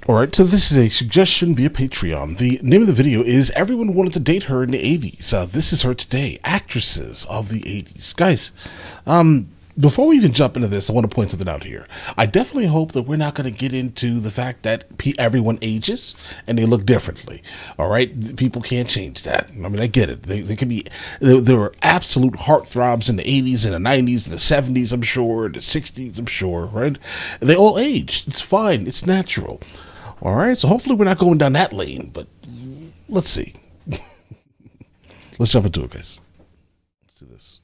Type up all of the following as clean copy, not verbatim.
Alright, so this is a suggestion via Patreon. The name of the video is Everyone Wanted to Date Her in the 80s. This is her today. Actresses of the 80s. Guys, before we even jump into this, I want to point something out here. I definitely hope that we're not going to get into the fact that everyone ages and they look differently. Alright, people can't change that. I mean, I get it. They can be, there were absolute heartthrobs in the 80s and the 90s and the 70s, I'm sure, the 60s, I'm sure, right? They all aged. It's fine. It's natural. All right, so hopefully we're not going down that lane, but let's see. Let's jump into it, guys. Let's do this.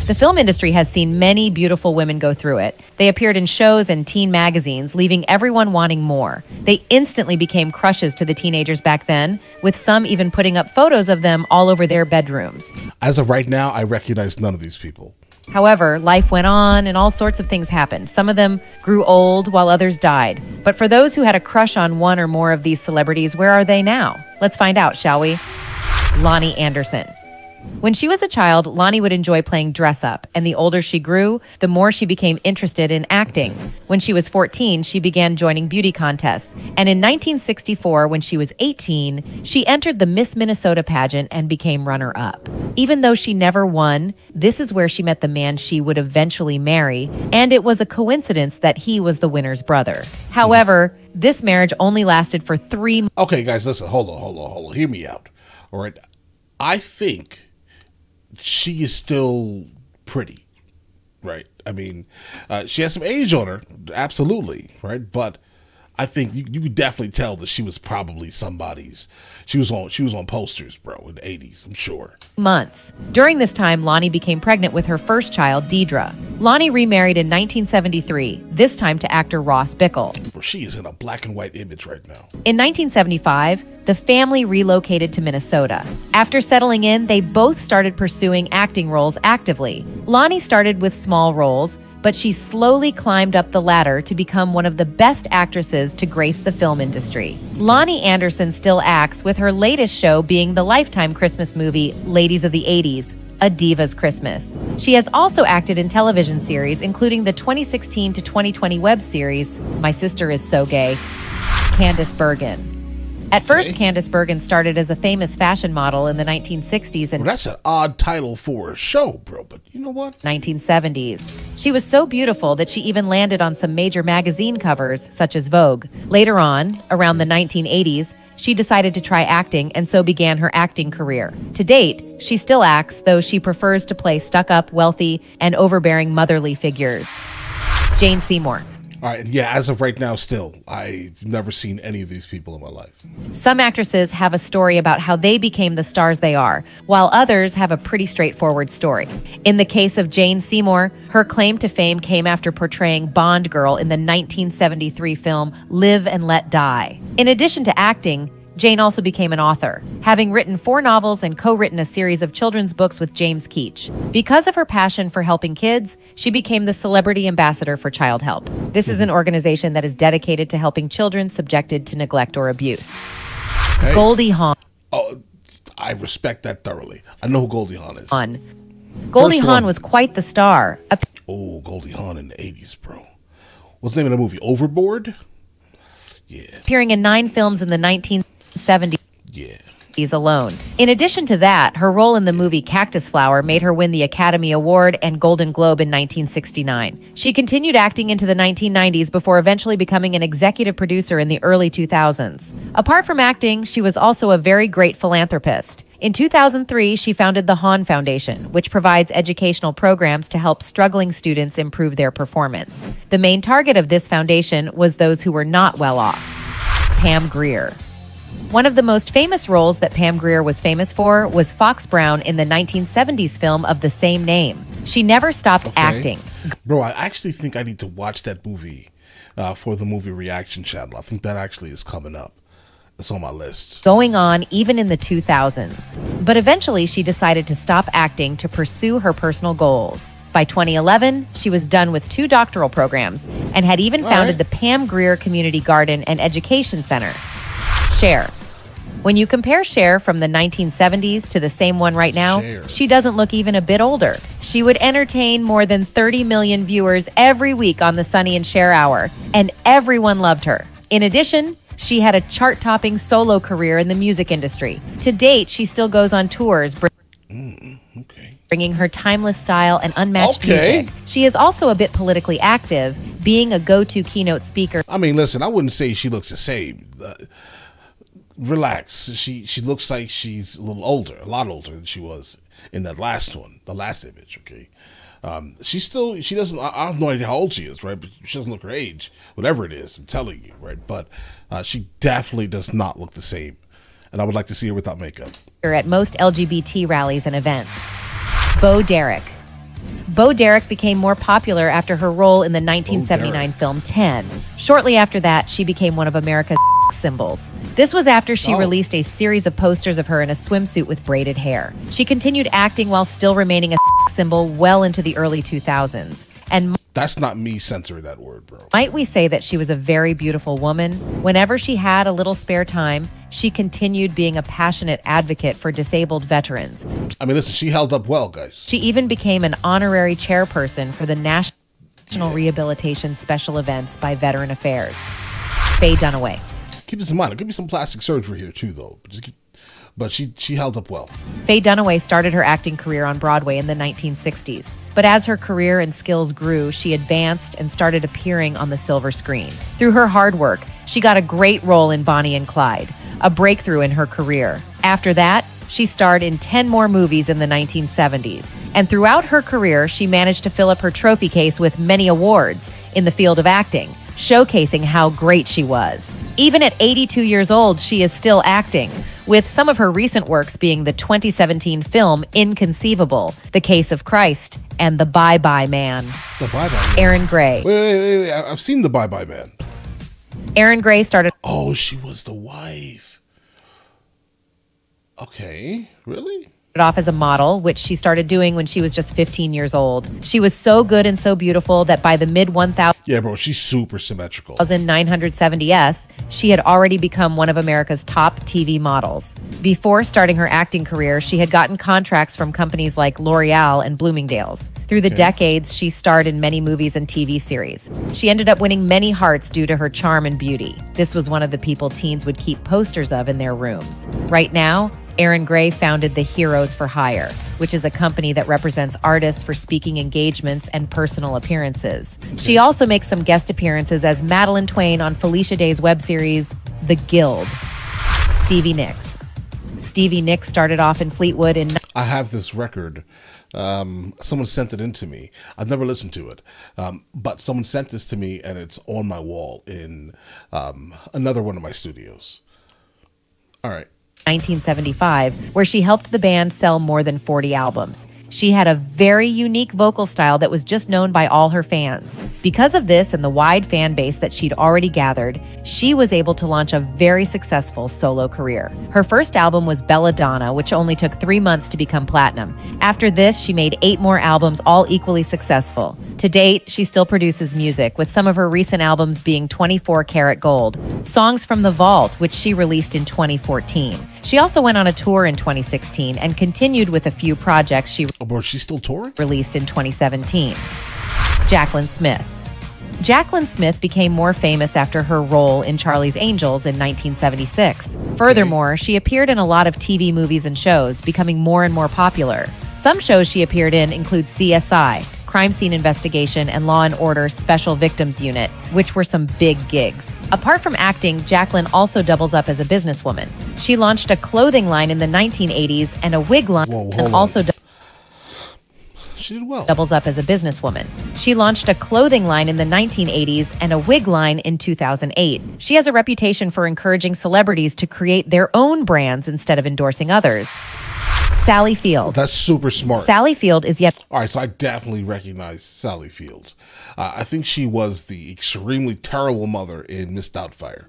The film industry has seen many beautiful women go through it. They appeared in shows and teen magazines, leaving everyone wanting more. They instantly became crushes to the teenagers back then, with some even putting up photos of them all over their bedrooms. As of right now, I recognize none of these people. However, life went on and all sorts of things happened. Some of them grew old while others died. But for those who had a crush on one or more of these celebrities, where are they now? Let's find out, shall we? Lonnie Anderson. When she was a child, Lonnie would enjoy playing dress-up, and the older she grew, the more she became interested in acting. When she was 14, she began joining beauty contests, and in 1964, when she was 18, she entered the Miss Minnesota pageant and became runner-up. Even though she never won, this is where she met the man she would eventually marry, and it was a coincidence that he was the winner's brother. However, this marriage only lasted for 3 months. Okay, guys, listen, hold on. Hear me out. All right, I think she is still pretty, right? I mean, she has some age on her, absolutely, right? But I think you could definitely tell that she was probably somebody's. She was on posters, bro, in the 80s, I'm sure. Months. During this time, Lonnie became pregnant with her first child, Deidre. Lonnie remarried in 1973, this time to actor Ross Bickle. Bro, she is in a black and white image right now. In 1975, the family relocated to Minnesota. After settling in, they both started pursuing acting roles actively. Lonnie started with small roles, but she slowly climbed up the ladder to become one of the best actresses to grace the film industry. Lonnie Anderson still acts, with her latest show being the Lifetime Christmas movie Ladies of the 80s, A Diva's Christmas. She has also acted in television series, including the 2016 to 2020 web series My Sister Is So Gay, Candice Bergen. At first, Candice Bergen started as a famous fashion model in the 1960s and well, that's an odd title for a show, bro, but you know what? 1970s. She was so beautiful that she even landed on some major magazine covers, such as Vogue. Later on, around the 1980s, she decided to try acting and so began her acting career. To date, she still acts, though she prefers to play stuck-up, wealthy, and overbearing motherly figures. Jane Seymour. All right, yeah, as of right now, still, I've never seen any of these people in my life. Some actresses have a story about how they became the stars they are, while others have a pretty straightforward story. In the case of Jane Seymour, her claim to fame came after portraying Bond girl in the 1973 film Live and Let Die. In addition to acting, Jane also became an author, having written 4 novels and co-written a series of children's books with James Keach. Because of her passion for helping kids, she became the celebrity ambassador for Child Help. This is an organization that is dedicated to helping children subjected to neglect or abuse. Hey. Goldie Hawn. Oh, I respect that thoroughly. I know who Goldie Hawn is. Goldie Hawn was quite the star. Oh, Goldie Hawn in the 80s, bro. What's the name of the movie? Overboard? Yeah. Appearing in 9 films in the 1970s. Yeah. Alone. In addition to that, her role in the movie Cactus Flower made her win the Academy Award and Golden Globe in 1969. She continued acting into the 1990s before eventually becoming an executive producer in the early 2000s. Apart from acting, she was also a very great philanthropist. In 2003, she founded the Hawn Foundation, which provides educational programs to help struggling students improve their performance. The main target of this foundation was those who were not well off. Pam Grier. One of the most famous roles that Pam Grier was famous for was Fox Brown in the 1970s film of the same name. She never stopped acting. Bro, I actually think I need to watch that movie for the movie reaction channel. I think that actually is coming up. It's on my list. Going on even in the 2000s. But eventually she decided to stop acting to pursue her personal goals. By 2011, she was done with 2 doctoral programs and had even founded the Pam Grier Community Garden and Education Center. Cher. When you compare Cher from the 1970s to the same one right now, she doesn't look even a bit older. She would entertain more than 30 million viewers every week on the Sonny and Cher Hour, and everyone loved her. In addition, she had a chart-topping solo career in the music industry. To date, she still goes on tours, bringing her timeless style and unmatched music. She is also a bit politically active, being a go-to keynote speaker. I mean, listen, I wouldn't say she looks the same. Relax. She looks like she's a little older, a lot older than she was in that last one, the last image, okay? She doesn't, I have no idea how old she is, right? But she doesn't look her age, whatever it is, I'm telling you, right? But she definitely does not look the same. And I would like to see her without makeup. At most LGBT rallies and events. Bo Derek. Bo Derek became more popular after her role in the 1979 film 10. Shortly after that, she became one of America's symbols. This was after she released a series of posters of her in a swimsuit with braided hair. She continued acting while still remaining a symbol well into the early 2000s. And that's not me censoring that word, bro. Might we say that she was a very beautiful woman? Whenever she had a little spare time, she continued being a passionate advocate for disabled veterans. I mean, listen, she held up well, guys. She even became an honorary chairperson for the National Rehabilitation Special Events by Veteran Affairs. Faye Dunaway. Keep this in mind. There could be some plastic surgery here too, though. But she held up well. Faye Dunaway started her acting career on Broadway in the 1960s. But as her career and skills grew, she advanced and started appearing on the silver screen. Through her hard work, she got a great role in Bonnie and Clyde, a breakthrough in her career. After that, she starred in 10 more movies in the 1970s. And throughout her career, she managed to fill up her trophy case with many awards in the field of acting, showcasing how great she was. Even at 82 years old, she is still acting, with some of her recent works being the 2017 film Inconceivable, The Case of Christ, and The Bye-Bye Man. The Bye-Bye Man. Erin Gray. Wait. I've seen The Bye-Bye Man. Erin Gray started... Oh, she was the wife. Okay, really? Off as a model, which she started doing when she was just 15 years old. She was so good and so beautiful that by the mid-1000s, yeah, bro, she's super symmetrical. 970s, she had already become one of America's top TV models. Before starting her acting career, she had gotten contracts from companies like L'Oreal and Bloomingdale's. Through the decades, she starred in many movies and TV series. She ended up winning many hearts due to her charm and beauty. This was one of the people teens would keep posters of in their rooms. Right now, Erin Gray founded the Heroes for Hire, which is a company that represents artists for speaking engagements and personal appearances. She also makes some guest appearances as Madeline Twain on Felicia Day's web series, The Guild. Stevie Nicks. Stevie Nicks started off in Fleetwood in... I have this record. Someone sent it in to me. I've never listened to it, but someone sent this to me, and it's on my wall in another one of my studios. All right. 1975, where she helped the band sell more than 40 albums. She had a very unique vocal style that was just known by all her fans. Because of this and the wide fan base that she'd already gathered, she was able to launch a very successful solo career. Her first album was Belladonna, which only took 3 months to become platinum. After this, she made 8 more albums, all equally successful. To date, she still produces music, with some of her recent albums being 24 Karat Gold, Songs from the Vault, which she released in 2014. She also went on a tour in 2016 and continued with a few projects she she's still touring? Released in 2017. Jaclyn Smith. Jaclyn Smith became more famous after her role in Charlie's Angels in 1976. Furthermore, she appeared in a lot of TV movies and shows, becoming more and more popular. Some shows she appeared in include CSI, Crime Scene Investigation, and Law & Order Special Victims Unit, which were some big gigs. Apart from acting, Jaclyn also doubles up as a businesswoman. She launched a clothing line in the 1980s and a wig line, and also she did well. Doubles up as a businesswoman. She launched a clothing line in the 1980s and a wig line in 2008. She has a reputation for encouraging celebrities to create their own brands instead of endorsing others. Sally Field. That's super smart. Sally Field is yet... All right, so I definitely recognize Sally Fields. I think she was the extremely terrible mother in Miss Doubtfire.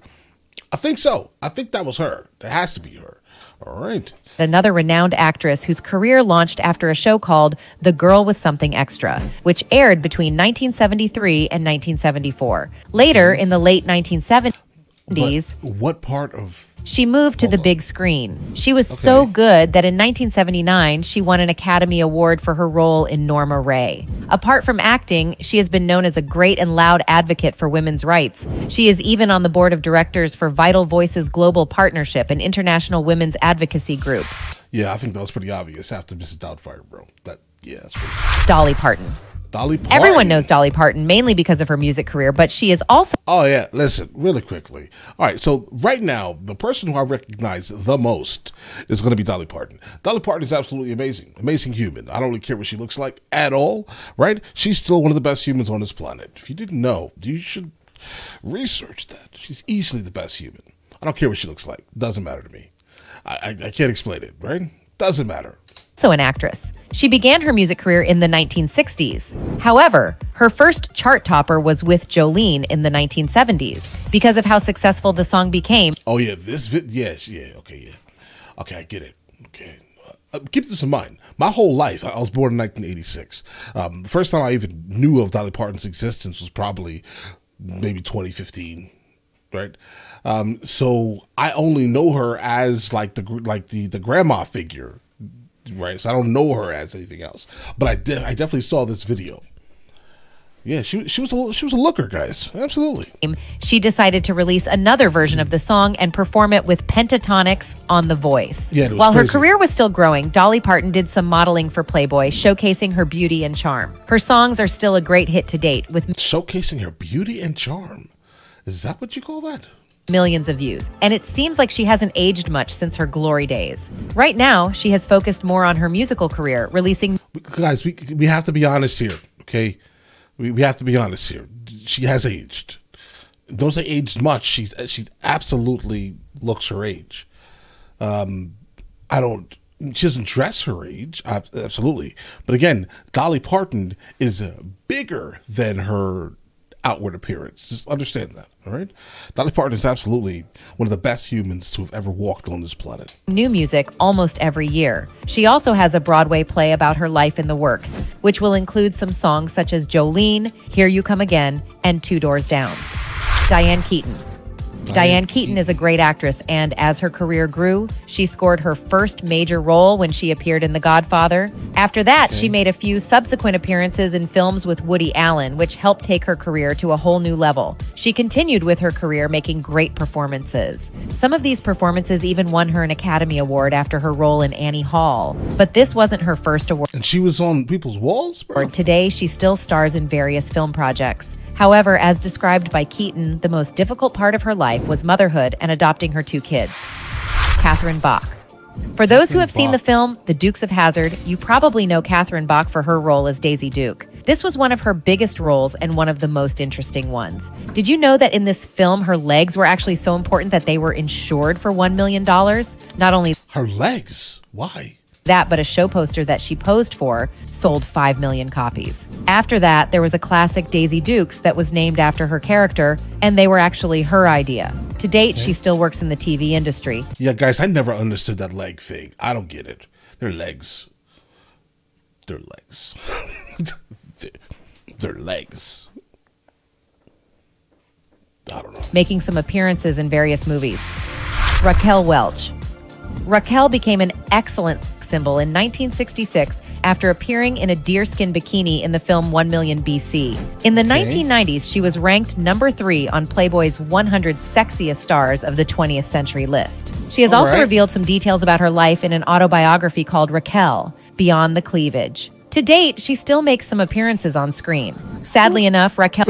I think so. I think that was her. It has to be her. All right. Another renowned actress whose career launched after a show called The Girl with Something Extra, which aired between 1973 and 1974. Later, in the late 1970s... But what part of... She moved to the big screen. She was so good that in 1979, she won an Academy Award for her role in Norma Ray. Apart from acting, she has been known as a great and loud advocate for women's rights. She is even on the board of directors for Vital Voices Global Partnership, an international women's advocacy group. Yeah, I think that was pretty obvious after Mrs. Doubtfire, bro. That's pretty... Dolly Parton. Dolly Parton. Everyone knows Dolly Parton, mainly because of her music career, but she is also... Oh, yeah. Listen, really quickly. All right, so right now, the person who I recognize the most is going to be Dolly Parton. Dolly Parton is absolutely amazing. Amazing human. I don't really care what she looks like at all, right? She's still one of the best humans on this planet. If you didn't know, you should research that. She's easily the best human. I don't care what she looks like. Doesn't matter to me. I can't explain it, right? Doesn't matter. Also an actress. She began her music career in the 1960s. However, her first chart topper was with Jolene in the 1970s because of how successful the song became. Oh, yeah. Okay, I get it. Okay. Keep this in mind. My whole life, I was born in 1986. The first time I even knew of Dolly Parton's existence was probably maybe 2015, right? So I only know her as like the grandma figure, right? So I don't know her as anything else. But I definitely saw this video. Yeah, she was a looker, guys. Absolutely. She decided to release another version of the song and perform it with Pentatonics on The Voice. Yeah, it was While crazy. her career was still growing, Dolly Parton did some modeling for Playboy, showcasing her beauty and charm. Her songs are still a great hit to date, with showcasing her beauty and charm. Is that what you call that? Millions of views, and it seems like she hasn't aged much since her glory days. Right now, she has focused more on her musical career, releasing... Guys, we have to be honest here, okay? We have to be honest here. She has aged. Don't say aged much. She's absolutely looks her age. She doesn't dress her age, absolutely. But again, Dolly Parton is bigger than her outward appearance. Just understand that, all right? Dolly Parton is absolutely one of the best humans to have ever walked on this planet. New music almost every year. She also has a Broadway play about her life in the works, which will include some songs such as Jolene, Here You Come Again, and Two Doors Down. Diane Keaton. Diane Keaton is a great actress, and as her career grew, she scored her first major role when she appeared in The Godfather. After that, she made a few subsequent appearances in films with Woody Allen, which helped take her career to a whole new level. She continued with her career making great performances. Some of these performances even won her an Academy Award after her role in Annie Hall. But this wasn't her first award. And she was on people's walls, bro? Today, she still stars in various film projects. However, as described by Keaton, the most difficult part of her life was motherhood and adopting her two kids. Catherine Bach. For those who have seen the film The Dukes of Hazzard, you probably know Catherine Bach for her role as Daisy Duke. This was one of her biggest roles and one of the most interesting ones. Did you know that in this film, her legs were actually so important that they were insured for $1 million? Not only her legs? Why? That, but a show poster that she posed for sold 5 million copies. After that, there was a classic Daisy Dukes that was named after her character, and they were actually her idea. To date, she still works in the TV industry. Yeah, guys, I never understood that leg thing. I don't get it. They're legs. They're legs. They're legs. I don't know. Making some appearances in various movies. Raquel Welch. Raquel became an excellent symbol in 1966 after appearing in a deerskin bikini in the film 1 Million BC. In the 1990s, she was ranked number 3 on Playboy's 100 Sexiest Stars of the 20th Century list. She has also revealed some details about her life in an autobiography called Raquel, Beyond the Cleavage. To date, she still makes some appearances on screen. Sadly enough, Raquel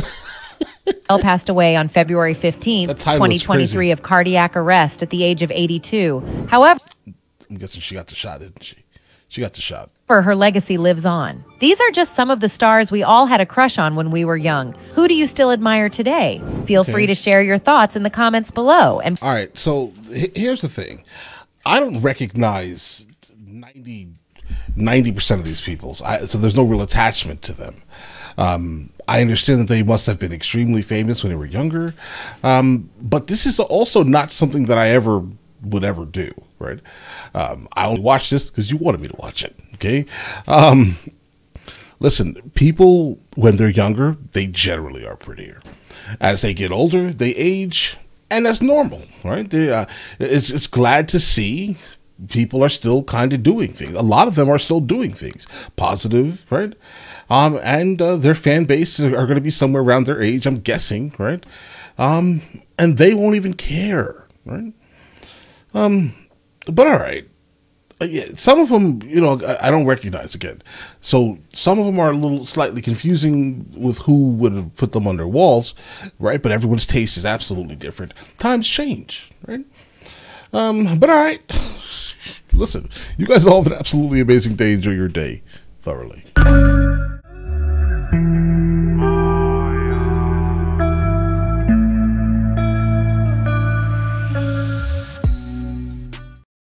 passed away on February 15th, 2023 of cardiac arrest at the age of 82. However, I'm guessing she got the shot, didn't she? She got the shot. Her legacy lives on. These are just some of the stars we all had a crush on when we were young. Who do you still admire today? Feel free to share your thoughts in the comments below. And all right, so here's the thing. I don't recognize 90% of these people, so there's no real attachment to them. I understand that they must have been extremely famous when they were younger, but this is also not something that I would ever do, right? I only watch this because you wanted me to watch it, okay? Listen, people, when they're younger, they generally are prettier. As they get older, they age, and that's normal, right? It's glad to see people are still kind of doing things. A lot of them are still doing things positive, right? And their fan base are going to be somewhere around their age, I'm guessing, right? And they won't even care, right? But all right. Yeah, some of them, I don't recognize again. So some of them are a little slightly confusing with who would have put them on their walls, right? But everyone's taste is absolutely different. Times change, right? But all right. Listen, you guys all have an absolutely amazing day. Enjoy your day thoroughly.